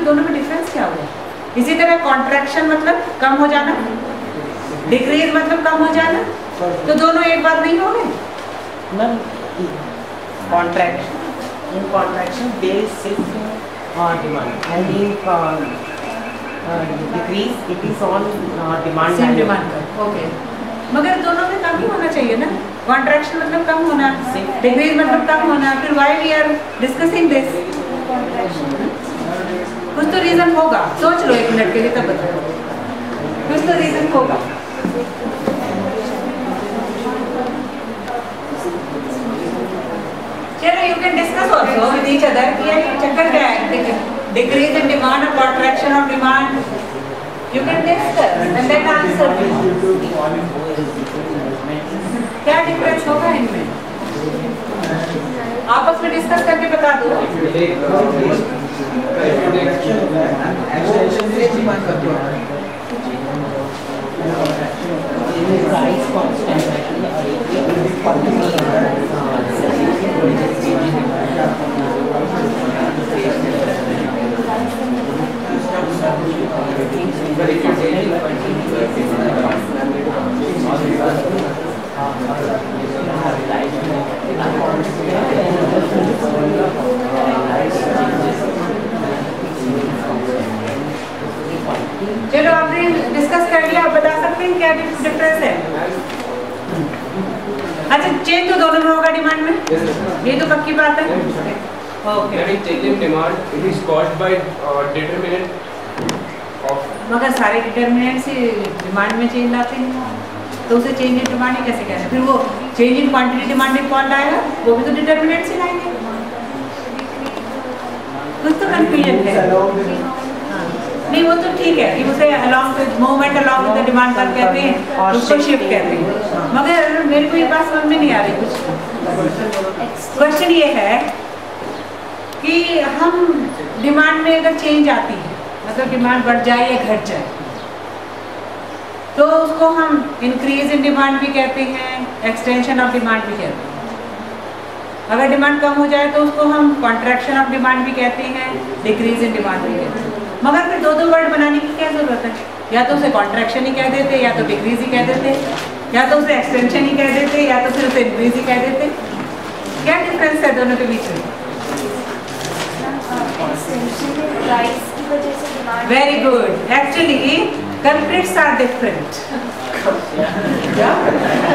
दोनों में डिफरेंस क्या हुआ? इसी तरह कॉन्ट्रैक्शन मतलब कम हो जाना, डिक्रीज मतलब कम हो जाना, तो दोनों एक बार नहीं हो गए। In contraction there is shift demand, and in decrease it is on demand same value. Demand का, ओके। मगर दोनों में कम ही होना चाहिए ना, कॉन्ट्रैक्शन मतलब कम होना, डिक्रीज मतलब कम होना, फिर why we are discussing this? कुछ तो रीजन होगा, सोच लो 1 मिनट के लिए तब बताओ, कुछ तो रीजन होगा। चलो you can discuss also with each other कि ये चक्कर क्या है, डिक्रीज इन डिमांड और contraction of demand, you can discuss and then answer. क्या डिफरेंस होगा इनमें, आपस में डिस्कस करके बता दो। चलो आपने डिस्कस कर लिया, आप बता सकते हैं क्या डिफरेंस है? अच्छा, चेंज तो दोनों में होगा डिमांड में, ये तो पक्की बात है। Okay, change in demand it is caused by determinant of, मगर सारे डिटर्मिनेंट्स ही डिमांड में चेंज लाते हैं, तो उसे चेंज इन डिमांड ही कैसे कहते हैं? फिर वो चेंज इन क्वांटिटी डिमांड में कौन लाएगा? वो भी तो डिटर्मिनेंट्स ही लाएंगे। कुछ तो कंफ्यूजन है। नहीं वो तो ठीक है कि उसे along with movement along with the demand कर कहते हैं, उसको शिफ्ट कहते हैं, मगर मेरे को ये बात समझ में नहीं आ रही। कुछ क्वेश्चन ये है कि हम डिमांड में अगर चेंज आती है, मतलब डिमांड बढ़ जाए या घट जाए, तो उसको हम इंक्रीज इन डिमांड भी कहते हैं, एक्सटेंशन ऑफ डिमांड भी कहते हैं। अगर डिमांड कम हो जाए तो उसको हम कॉन्ट्रैक्शन ऑफ डिमांड भी कहते हैं, डिक्रीज इन डिमांड भी कहते हैं। मगर फिर दो वर्ड बनाने की क्या जरूरत है? या तो उसे कॉन्ट्रैक्शन ही कह देते, या तो डिक्रीज ही कह देते, या तो उसे एक्सटेंशन ही कह देते, या तो फिर उसे इंक्रीज ही कह देते। क्या डिफरेंस है दोनों के बीच में? Very good, actually culprits are different.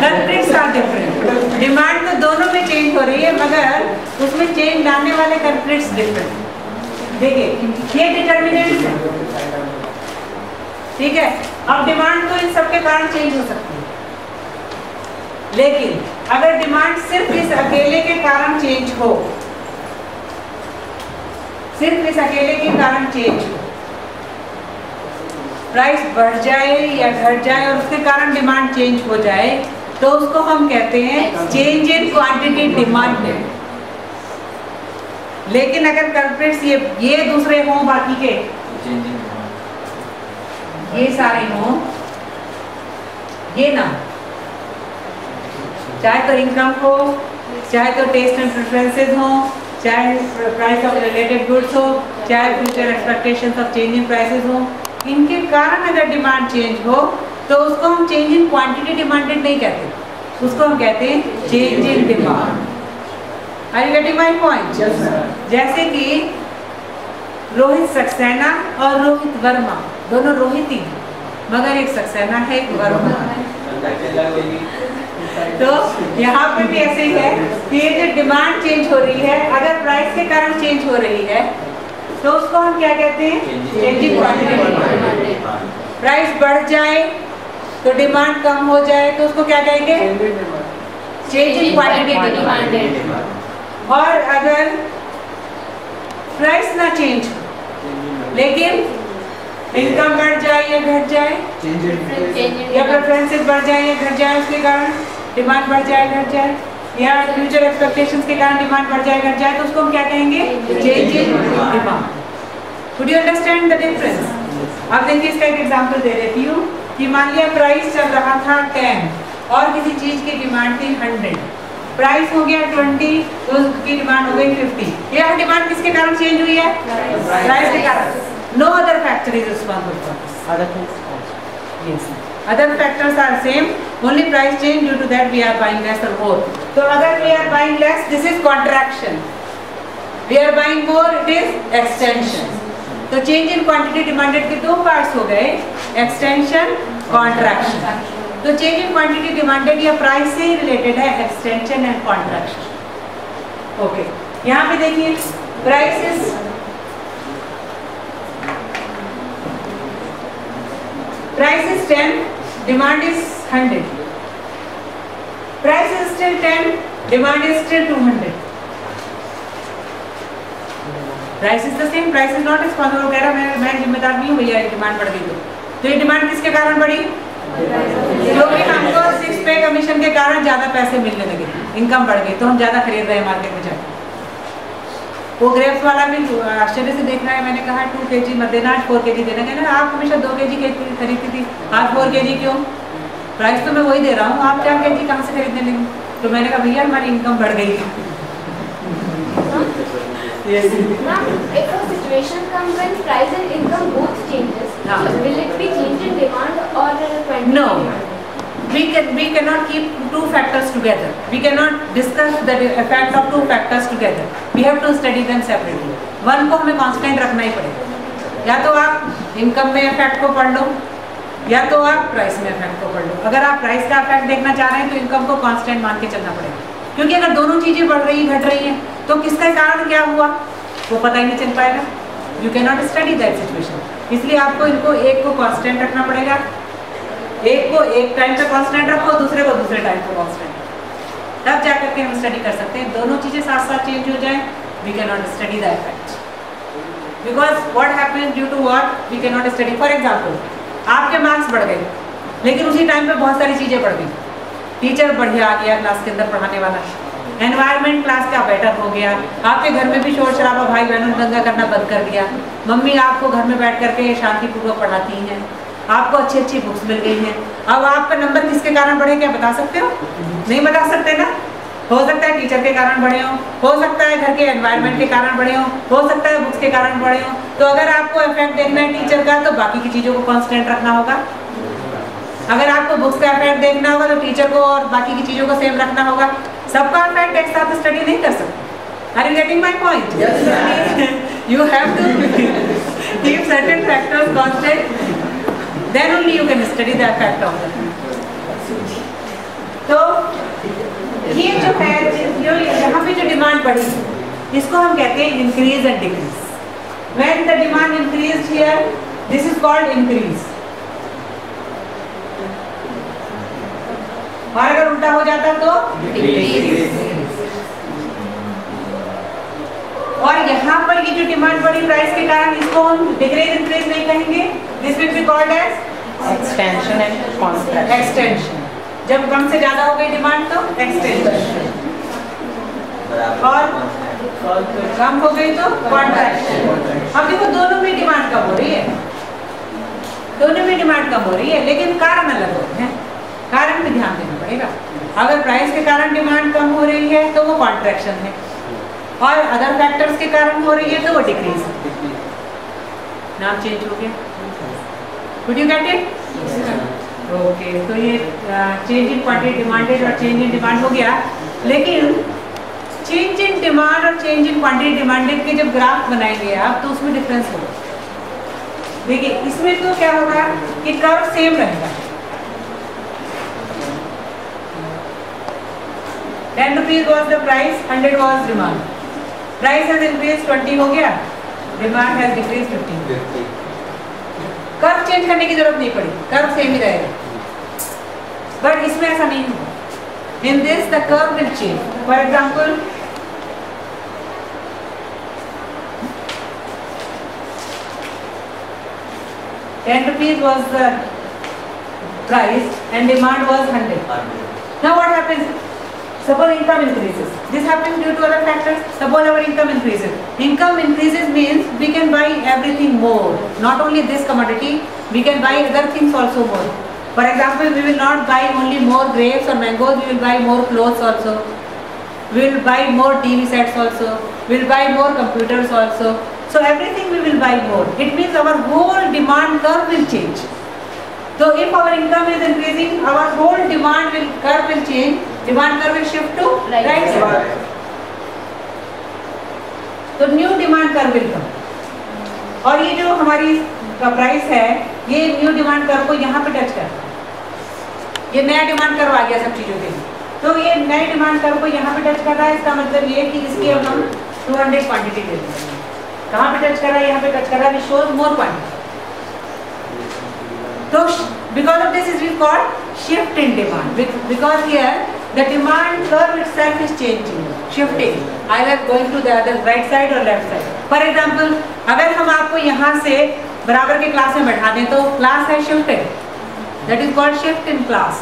Culprits are different. Demand तो दोनों में चेंज हो रही है, मगर उसमें चेंज लाने वाले कल्प्रिट्स डिफरेंट। देखिए ये डिटर्मिनेंट्स है, ठीक है। अब डिमांड तो इन सबके कारण चेंज हो सकती है, लेकिन अगर डिमांड सिर्फ इस अकेले के कारण चेंज हो, सिर्फ इस अकेले के कारण चेंज हो, प्राइस बढ़ जाए या घट जाए और उसके कारण डिमांड चेंज हो जाए, तो उसको हम कहते हैं चेंज इन क्वांटिटी डिमांडेड। लेकिन अगर कल्प्रिट्स ये दूसरे हों, बाकी के ये सारे हों, ये ना, चाहे तो इनकम हो, चाहे तो टेस्ट एंड प्रेफरेंसेस हो, चाहे प्राइस ऑफ रिलेटेड गुड्स हो, चाहे future expectations of change in prices हो, इनके कारण अगर डिमांड चेंज हो तो उसको हम चेंज इन क्वांटिटी डिमांडेड नहीं कहते, उसको हम कहते हैं change in demand. Are you getting my point? जैसे कि रोहित सक्सेना और रोहित वर्मा, दोनों रोहित ही, मगर एक सक्सेना है एक वर्मा है। तो यहाँ पे भी ऐसे ही है कि ये जो डिमांड चेंज हो रही है, अगर प्राइस के कारण चेंज हो रही है, तो उसको हम क्या कहते हैं? Change in quantity demand. Price बढ़ जाए तो डिमांड कम हो जाए तो उसको क्या कहेंगे? Change in quantity demand. और अगर प्राइस ना चेंज हो लेकिन इनकम बढ़ जाए या घट जाए, या प्रेफरेंसेस बढ़ जाए या घट जाए, उसके कारण डिमांड बढ़ जाए घट जाए, या फ्यूचर एक्सपेक्टेशंस के कारण डिमांड बढ़ जाए घट जाए, तो उसको हम क्या कहेंगे? Change in demand. Could you understand the difference? अब देखिए इसका एक एग्जांपल दे देती हूँ कि मान लिया प्राइस चल रहा था 10 और किसी चीज की डिमांड थी 100, प्राइस हो गया 20 तो उसकी डिमांड हो गई 50। यह डिमांड किसके कारण चेंज हुई है? प्राइस के कारण। No other factor is responsible for this. Other things also. Yes. Other factors are same. Only price change, due to that we are buying less or more. So अगर we are buying less, this is contraction. We are buying more, it is extension. तो change in quantity demanded के दो parts हो गए, extension, contraction. तो change in quantity demanded या price से related है extension and contraction. Okay. यहाँ पे देखिए price is price is 10, demand is 100. Price is still 10, demand is still 200. Price is the same, price is not responsible. कह रहा मैं जिम्मेदार नहीं हूँ भैया, ये डिमांड बढ़ गई तो ये डिमांड किसके कारण बढ़ी? क्योंकि हमको 6 पे कमीशन के कारण ज़्यादा पैसे मिलने लगे, इनकम बढ़ गई, तो हम ज़्यादा खरीद रहे हैं मार्केट में जाकर। वो ग्रेप्स वाला भी आश्चर्य से देख रहा है, मैंने कहा 2 kg मत देना, 4 kg देना। कहना आप हमेशा 2 kg खरीदती थी, आज 4 kg क्यों? प्राइस तो मैं वही दे रहा हूँ, आप 4 kg कहाँ से खरीदने लगी? तो मैंने कहा भैया हमारी इनकम बढ़ गई है। Yes. Ma'am, if a situation comes when price and income both changes, will it be change in demand or quantity? No, we cannot keep two factors together. We cannot discuss the effect of two factors together. We have to study them separately. One को हमें constant रखना ही पड़ेगा। या तो आप income में effect को पढ़ लो, या तो आप प्राइस में इफेक्ट को पढ़ लो। अगर आप प्राइस का इफेक्ट देखना चाह रहे हैं तो इनकम को कांस्टेंट मान के चलना पड़ेगा, क्योंकि अगर दोनों चीजें बढ़ रही घट रही हैं तो किसका कारण क्या हुआ वो पता ही नहीं चल पाएगा। You can not study that situation. इसलिए आपको इनको एक को कांस्टेंट रखना पड़ेगा, एक को एक टाइम पे कांस्टेंट रखो, दूसरे को दूसरे टाइम पे कांस्टेंट, तब जा करके हम स्टडी कर सकते हैं। दोनों चीजें साथ साथ चेंज हो जाए, we can not study the effect, because what happens due to what we can not study. For example, आपके मार्क्स बढ़ गए लेकिन उसी टाइम पे बहुत सारी चीजें बढ़ गई। टीचर बढ़िया आ गया क्लास के अंदर पढ़ाने वाला, एनवायरनमेंट क्लास का बेटर हो गया, आपके घर में भी शोर शराबा भाई बहनों ने दंगा करना बंद कर दिया, मम्मी आपको घर में बैठ करके शांतिपूर्वक पढ़ाती हैं, आपको अच्छी अच्छी बुक्स मिल गई हैं। अब आपका नंबर किसके कारण बढ़े क्या बता सकते हो? नहीं बता सकते ना। हो सकता है टीचर के कारण बढ़े हो सकता है घर के एनवायरनमेंट के कारण बढ़े हो सकता है बुक्स के कारण बढ़े हो। तो अगर आपको इफेक्ट देखना है टीचर का तो बाकी की चीज़ों को कांस्टेंट रखना होगा, अगर आपको बुक्स का इफेक्ट देखना होगा तो टीचर को और बाकी की चीज़ों को सेम रखना होगा। सबका इफेक्ट एक साथ स्टडी नहीं कर सकते। Are you getting my point? You have to keep certain factors constant, then only you can study the effect of that. तो ये जो है जो यहाँ पे जो डिमांड बढ़ी इसको हम कहते हैं increase and decrease. When the demand increase here this is called increase, और अगर उल्टा हो जाता तो और यहाँ पर ये जो डिमांड बढ़ी प्राइस के कारण इसको हम डिक्रीज इंक्रीज नहीं कहेंगे, this will be called as extension and contraction. Extension. जब कम से ज्यादा हो गई डिमांड तो एक्सटेंशन, और कम हो गई तो कॉन्ट्रैक्शन। अब देखो दोनों में डिमांड कम हो रही है, दोनों में डिमांड कम हो रही है, लेकिन कारण अलग हो रहे हैं। कारण पे ध्यान देना पड़ेगा। अगर प्राइस के कारण डिमांड कम हो रही है तो वो कॉन्ट्रैक्शन है, और अदर फैक्टर्स के कारण हो रही है तो वो डिक्रीज है। नाम चेंज हो गया, could you get it? Okay, तो ये चेंज इन क्वांटिटी डिमांडेड और चेंज इन डिमांड हो गया। लेकिन चेंज इन डिमांड और चेंज इन क्वांटिटी डिमांडेड के जब ग्राफ बनाएंगे आप तो उसमें डिफरेंस होगा। देखिए इसमें तो क्या होगा कि कर्व सेम रहेगा, 10 rupees was the price, 100 was demand. Price has increased 20 हो गया, demand has decreased 15. Curve change करने की जरूरत नहीं पड़ी, कर्व सेम ही रहेगा। बट इसमें ऐसा नहीं होगा। In this the curve will change. For example, ₹10 was the price and demand was 100. Now what happens? Suppose income increases. This happens due to other factors. Suppose our income increases. Income increases means we can buy everything more. Not only this commodity, we can buy other things also more. For example, we will not buy only more grapes or mangoes. We will buy more clothes also. We will buy more TV sets also. We will buy more computers also. So everything we will buy more. It means our whole demand curve will change. So if our income is increasing, our whole demand curve will change. Demand curve will shift to right side. तो new demand curve will come. और ये जो हमारी price है, ये new demand curve को यहाँ पे टच करता है. ये नया डिमांड कर्व आ गया सब चीजों के लिए. तो ये नए डिमांड कर्व को यहाँ पे टच कर रहा है. इसका मतलब ये कि इसकी अब हम 200 क्वांटिटी ले लेंगे. कहाँ पे टच कर रहा है? यहाँ पे टच कर रहा है. Shows more quantity. तो because of this is called shift in demand, because here the demand curve itself is changing, shifting, either going to the other right side or left side. For example, अगर हम आपको यहाँ से बराबर के class में बैठा दें तो क्लास है shifted, that is called shift in class.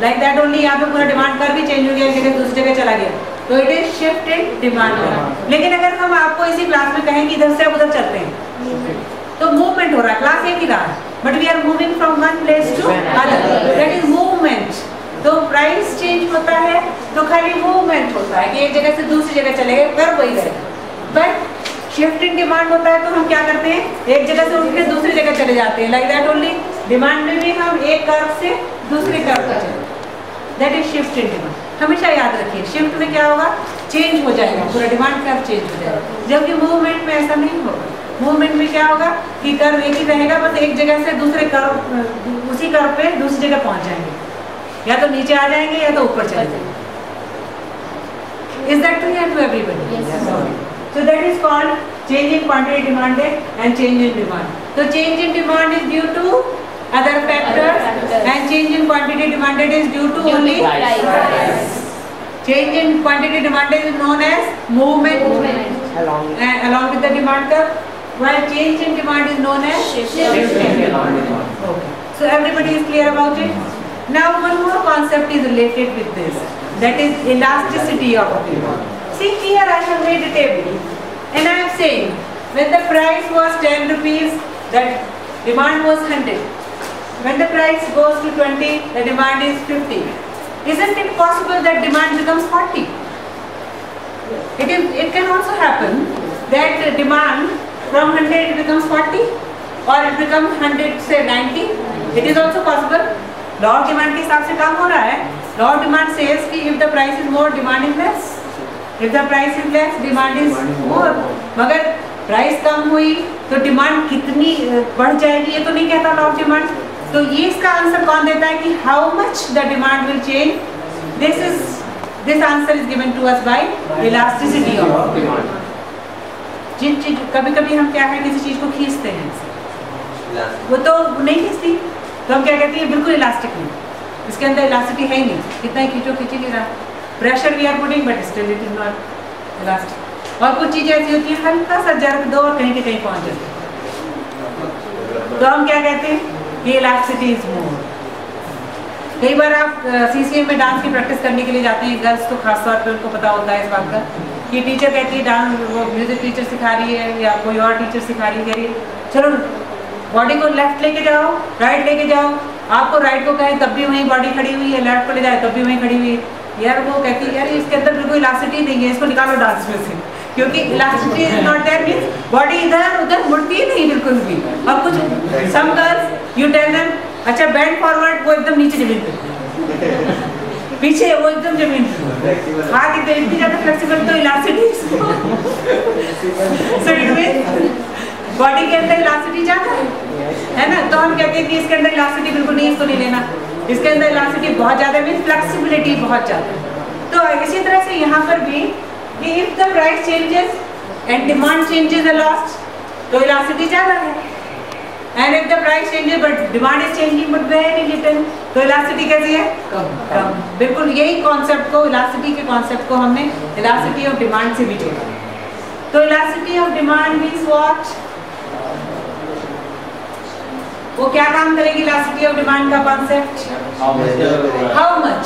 Like that only यहाँ पे पूरा डिमांड कर्व भी चेंज हो गया, एक जगह दूसरी जगह चला गया. तो it is shift in demand curve. लेकिन अगर हम आपको इसी क्लास में कहें कि इधर से आप उधर चलते हैं, तो मूवमेंट हो रहा है. क्लास एक ही रहा है, but we are moving from one place to other. That is movement. तो प्राइस चेंज होता है तो खाली मूवमेंट होता है कि एक जगह से दूसरी जगह चले गए, कर्व वही रहेगा. बट शिफ्ट इन डिमांड होता है तो हम क्या करते हैं, एक जगह से उठ के दूसरी जगह चले जाते हैं. लाइक दैट ओनली डिमांड में भी हम एक कर्व से दूसरे कर्व पर चले. That is shift in demand. हमेशा याद रखिए, शिफ्ट में क्या होगा, चेंज हो जाएगा, पूरा डिमांड कर्व चेंज हो जाएगा. जबकि मूवमेंट में ऐसा नहीं होगा. मूवमेंट में क्या होगा कि कर्व एक ही रहेगा, बस एक जगह से दूसरे कर्व, उसी कर्व पे दूसरी जगह पहुंच जाएंगे. या तो नीचे आ जाएंगे या तो ऊपर चले जाएंगे. Is that clear to everybody? So that is called change in quantity demanded and change in demand. So change in demand is due to other factors and change in quantity demanded is due to only price. Change in quantity demanded is known as movement along with the demand curve, while change in demand is known as shift in demand. Okay. So everybody is clear about it? Now one more concept is related with this, that is elasticity of demand. See here I have made a table and I am saying when the price was 10 rupees, that demand was 100. When the price goes to 20, the demand is 50. Isn't it possible that demand becomes 40? It can also happen that demand from 100 it becomes 40 or it becomes 100 say 90. It is also possible. Law of demand के हिसाब से काम हो रहा है. Law of demand says कि if the price is more, demand is less. If the price is less, demand is more. मगर price कम हुई तो डिमांड कितनी बढ़ जाएगी ये तो नहीं कहता लॉ ऑफ डिमांड. तो ये इसका आंसर कौन देता है कि how much the demand will change? This answer is given to us by elasticity of demand. जिन चीज कभी कभी हम क्या है किसी चीज को खींचते हैं, वो तो नहीं खींचती, तो हम क्या कहते हैं बिल्कुल इलास्टिक नहीं, इसके अंदर इलास्टिसिटी है ही नहीं, कितना ही खींचो खींच नहीं रहा. Pressure we are putting but still it is not elastic. और कुछ चीजें ऐसी होती है हल्का सा जर्क दो और कहीं के कहीं पहुंच जाती है, तो हम क्या कहते हैं कि इलास्टिसिटी इज मोर. कई बार आप सीसीएम में डांस की प्रैक्टिस करने के लिए जाते हैं, गर्ल्स तो खास तौर पे उनको पता होता है इस बात का कि टीचर कहती है डांस, वो म्यूजिक टीचर सिखा रही है या कोई और टीचर सिखा रही है, कह रही है चलो बॉडी को लेफ्ट लेके जाओ, राइट लेके जाओ. आपको राइट को कहें तब भी वहीं बॉडी खड़ी हुई है, लेफ्ट को ले जाए तब भी वहीं खड़ी हुई है. यार वो कहती है यार इसके अंदर बिल्कुल इलास्टिसिटी नहीं है, इसको निकालो डांस में से, क्योंकि elasticity is not there. Means body इधर उधर मुड़ती ही नहीं बिल्कुल भी. और कुछ some girls you tell them अच्छा बैंड फॉरवर्ड, वो एकदम नीचे जमीन पे, पीछे वो एकदम जमीन पे, हाथ इतनी ज्यादा फ्लेक्सिबल, तो elasticity. So it means body के अंदर इलास्टिसिटी ज्यादा है ना. तो हम कहते हैं कि इसके अंदर इलास्टिसिटी बिल्कुल नहीं, इसको नहीं लेना. इसके अंदर इलास्टिसिटी बहुत ज्यादा मींस फ्लेक्सिबिलिटी बहुत ज्यादा. तो इसी तरह से यहाँ पर भी if the price changes and demand changes a lot, तो इलास्टिसिटी ज्यादा है. And if the price changes but demand is changing but very little, तो इलास्टिसिटी कैसी है? कम. बिल्कुल यही कॉन्सेप्ट को, इलास्टिसिटी के कॉन्सेप्ट को हमने इलास्टिसिटी ऑफ डिमांड से भी जोड़ा. तो elasticity of demand means what? वो क्या काम करेगी इलास्टिसिटी ऑफ डिमांड का concept? How much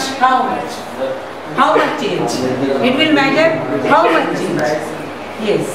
change. It will measure how much change. Yes.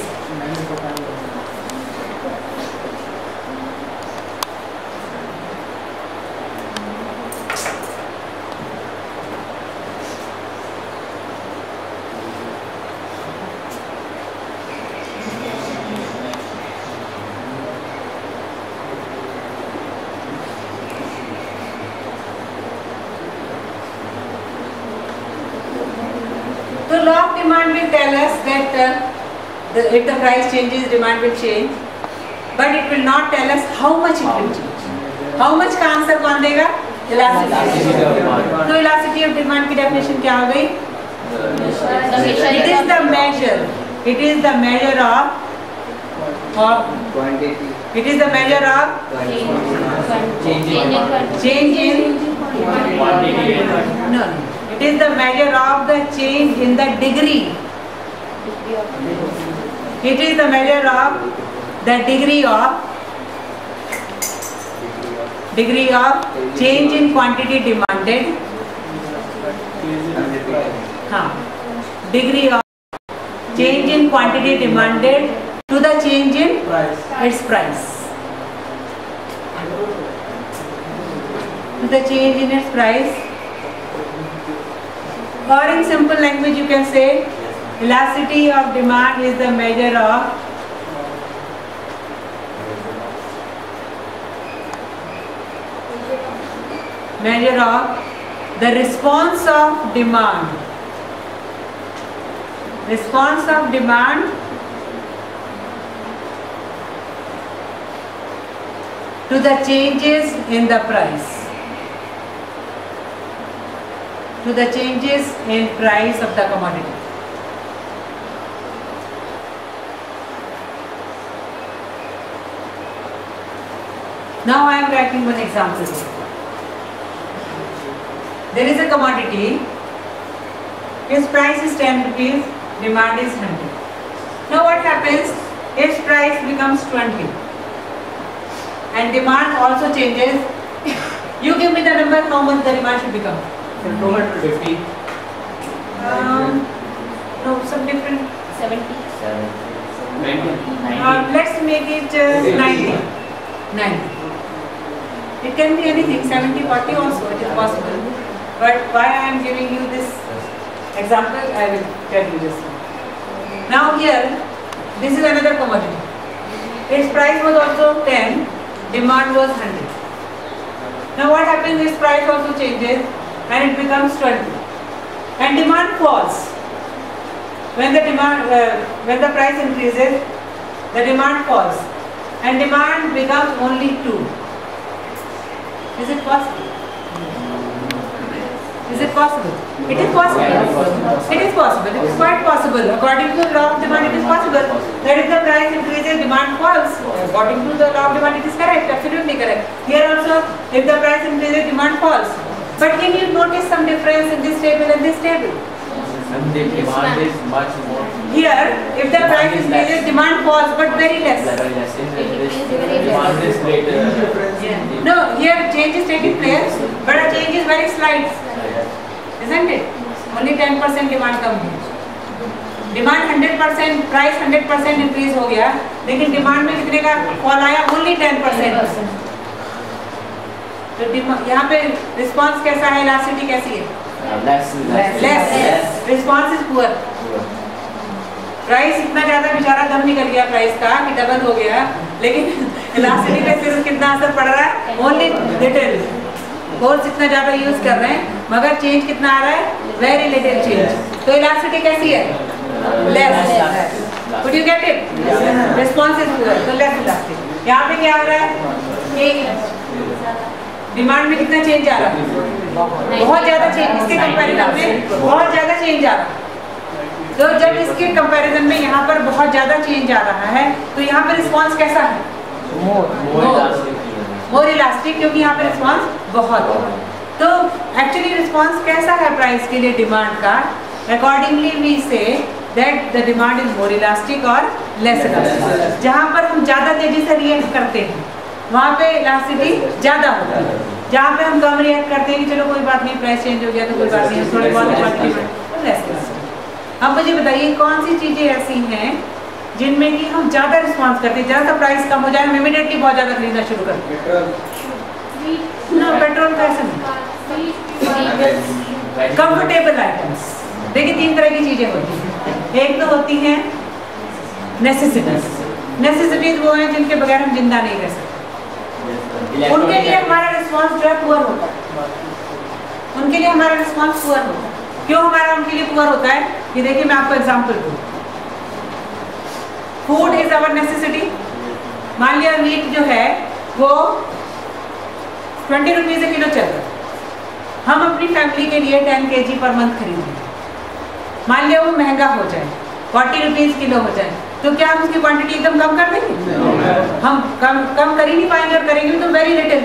demand will tell us that if the price changes, demand will change, but it will not tell us how much it will change. How much का answer कौन देगा? Elasticity of demand. तो elasticity of demand की definition क्या हो गई? It is the measure. It is the measure of quantity. It is the measure of change in quantity. no. It is the measure of the change in the degree. It is the measure of the degree of change in quantity demanded. Degree of change in quantity demanded to the change in its price. To the change in its price. Or in simple language you can say elasticity of demand is the measure of the response of demand. Response of demand to the changes in the price. To the changes in price of the commodity. Now I am writing one example. There is a commodity, its price is 10 rupees, demand is 100. Now what happens? Its price becomes 20 and demand also changes. You give me the number, how much the demand should become? 250. No, some different. 70. 90. Let's make it 90. 90. It can be anything, 70, 40 also, it is possible. But why I am giving you this example, I will tell you this. Now here, this is another commodity. Its price was also 10, demand was 100. Now what happens, its price also changes and it becomes 20. And demand falls. When the price increases, the demand falls. And demand becomes only 2. Is it possible? Is it possible? It is possible. It is possible. It is quite possible. According to the law of demand, it is possible. That if the price increases, demand falls. According to the law of demand, it is correct. Absolutely correct. Here also, if the price increases, demand falls. But can you notice some difference in this table and this table? And the demand is much more. Here, if the price increases, demand falls, but very less. Demand is greater. No, here change is taking place, but a change is very slight. Isn't it? Only 10% demand कम है. Demand 100%, price 100% increase हो गया, लेकिन demand में कितने का fall आया? Only 10%. तो यहाँ पे response कैसा है? Elasticity कैसी है? Less. Response is poor. Price इतना ज़्यादा बेचारा दम निकल गया प्राइस का कि डबल हो गया, लेकिन इलास्टिसिटी पे सिर्फ कितना असर पड़ रहा है? Only little. फोर्स इतना ज़्यादा यूज़ कर रहे हैं, मगर चेंज कितना आ रहा है? Very little change. तो इलास्टिसिटी कैसी है? Less. Would you get it? Response is poor, तो लेस इलास्टिसिटी. यहाँ पे क्या आ रहा है? डिमांड में कितना चेंज आ रहा है? बहुत ज़्यादा चेंज. इसके कंपैरिजन में बहुत ज़्यादा चेंज आ रहा है. तो जब इसके कंपैरिजन में यहाँ पर बहुत ज़्यादा चेंज आ रहा है, तो यहाँ पर रिस्पॉन्स कैसा है? मोर इलास्टिक, क्योंकि यहाँ पर रिस्पॉन्स बहुत है. तो एक्चुअली रिस्पॉन्स कैसा है प्राइस के लिए डिमांड का? Accordingly we say that the demand is more elastic और लेस इलास्टिक. जहाँ पर हम ज़्यादा तेजी से रिएक्ट करते हैं वहाँ पे इलास्टिसिटी ज़्यादा होती है. जहाँ पे हम कम रिएक्ट करते हैं कि चलो कोई बात नहीं, प्राइस चेंज हो गया तो कोई बात नहीं, थोड़ी बहुत क्वांटिटी में लेस इलास्टिक. अब मुझे बताइए कौन सी चीज़ें ऐसी हैं जिनमें कि हम ज़्यादा रिस्पॉन्स करते हैं, ज़्यादा सा प्राइस कम हो जाए हम इमीडिएटली बहुत ज़्यादा खरीदना शुरू करते हैं? ना, पेट्रोल का ऐसा नहीं. Comfortable items. देखिए 3 तरह की चीज़ें होती हैं. एक तो होती हैं नेसेसिटीज. नेसेसिटीज वो हैं जिनके बगैर हम जिंदा नहीं रह सकते. उनके लिए हमारा रिस्पॉन्स जो है पुअर होता है. उनके लिए हमारा रिस्पॉन्स पुअर होता है. क्यों हमारा उनके लिए पुअर होता है? कि देखिए मैं आपको एग्जांपल दूँ, फूड इज अवर नेसेसिटी। मान लिया मीट जो है वो 20 रुपीज़ किलो चल रहा है, हम अपनी फैमिली के लिए 10 kg पर मंथ खरीदेंगे। मान लिया वो महंगा हो जाए, 40 रुपीज़ किलो हो जाए, तो क्या हम उसकी क्वांटिटी एकदम कम कर देंगे? हम कम कर ही नहीं पाएंगे, और करेंगे तो वेरी लिटिल।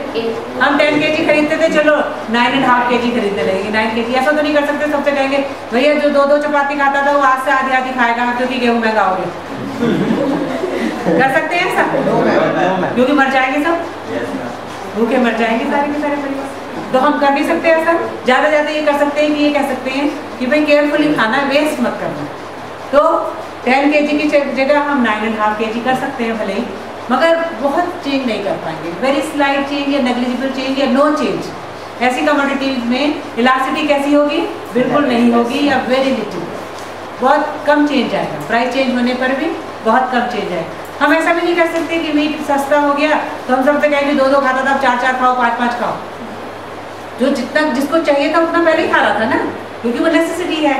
हम 10 kg खरीदते थे, चलो 9.5 kg खरीदने लगेंगे। 9 kg ऐसा तो नहीं कर सकते, सबसे कहेंगे भैया जो 2-2 चपाती खाता था वो आज से आधी खाएगा क्योंकि गेहूँ महंगा हो गया। कर सकते हैं ऐसा? क्योंकि मर जाएंगे सब, भूखे मर जाएंगे सारे के सारे परिवार। तो हम कर नहीं सकते ऐसा। ज़्यादा ये कर सकते हैं कि ये कह सकते हैं कि भाई केयरफुली खाना, वेस्ट मत करना। तो 10 kg की जगह हम 9.5 kg कर सकते हैं भले ही, मगर बहुत चेंज नहीं कर पाएंगे। वेरी स्लाइट चेंज या नेग्लिजिबल चेंज या नो चेंज। ऐसी कमोडिटीज में इलास्टिसिटी कैसी होगी? बिल्कुल नहीं होगी, या वेरी लिटिल, बहुत कम चेंज आएगा। प्राइस चेंज होने पर भी बहुत कम चेंज आएगा। हम ऐसा भी नहीं कर सकते कि मीट सस्ता हो गया तो हम सबसे कहेंगे 2-2 खाता था, 4-4 खाओ, 5-5 खाओ। जो जितना जिसको चाहिए था उतना पहले ही खा रहा था ना, क्योंकि वो नेसेसिटी है।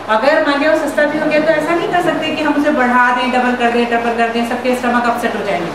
अगर मान लिया वो सस्ता भी हो गया तो ऐसा नहीं कर सकते कि हम उसे बढ़ा दें, डबल कर दें, ट्रिपल कर दें, सबके स्टमक अपसेट हो जाएंगे।